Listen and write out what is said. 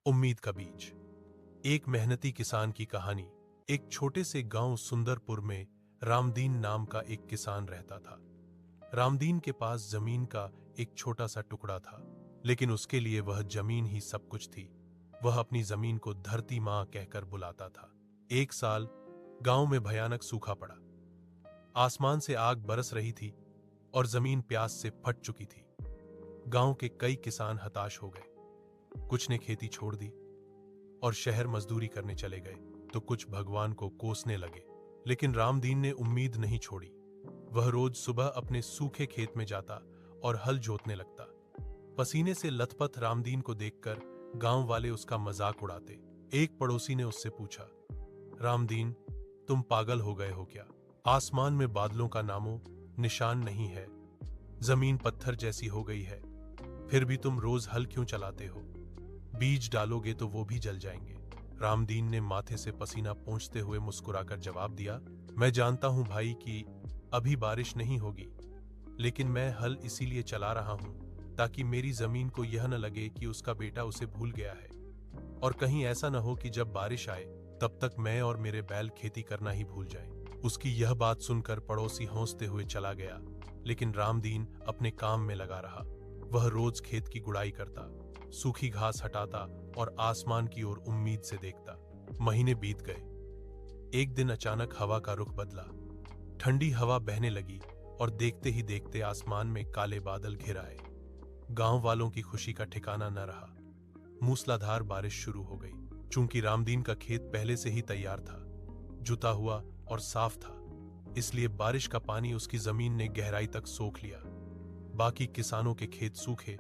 उम्मीद का बीज। एक मेहनती किसान की कहानी। एक छोटे से गांव सुंदरपुर में रामदीन नाम का एक किसान रहता था। रामदीन के पास जमीन का एक छोटा सा टुकड़ा था, लेकिन उसके लिए वह जमीन ही सब कुछ थी। वह अपनी जमीन को धरती मां कहकर बुलाता था। एक साल गांव में भयानक सूखा पड़ा। आसमान से आग बरस रही थी और जमीन प्यास से फट चुकी थी। गांव के कई किसान हताश हो गए। कुछ ने खेती छोड़ दी और शहर मजदूरी करने चले गए, तो कुछ भगवान को कोसने लगे। लेकिन रामदीन ने उम्मीद नहीं छोड़ी। वह रोज सुबह अपने सूखे खेत में जाता और हल जोतने लगता। पसीने से लथपथ रामदीन को देखकर गांव वाले उसका मजाक उड़ाते। एक पड़ोसी ने उससे पूछा, रामदीन, तुम पागल हो गए हो क्या? आसमान में बादलों का नामो निशान नहीं है, जमीन पत्थर जैसी हो गई है, फिर भी तुम रोज हल क्यों चलाते हो? बीज डालोगे तो वो भी जल जाएंगे। रामदीन ने माथे से पसीना पोंछते हुए मुस्कुराकर जवाब दिया, मैं जानता हूं भाई कि अभी बारिश नहीं होगी, लेकिन मैं हल इसीलिए चला रहा हूं ताकि मेरी जमीन को यह न लगे कि उसका बेटा उसे भूल गया है, और कहीं ऐसा न हो कि जब बारिश आए तब तक मैं और मेरे बैल खेती करना ही भूल जाएं। उसकी यह बात सुनकर पड़ोसी हंसते हुए चला गया, लेकिन रामदीन अपने काम में लगा रहा। वह रोज खेत की गुड़ाई करता, सूखी घास हटाता और आसमान की ओर उम्मीद से देखता। महीने बीत गए। एक दिन अचानक हवा का रुख बदला। ठंडी हवा बहने लगी और देखते ही देखते आसमान में काले बादल घिर आए। गांव वालों की खुशी का ठिकाना न रहा। मूसलाधार बारिश शुरू हो गई। चूंकि रामदीन का खेत पहले से ही तैयार था, जुता हुआ और साफ था, इसलिए बारिश का पानी उसकी जमीन ने गहराई तक सोख लिया। बाकी किसानों के खेत सूखे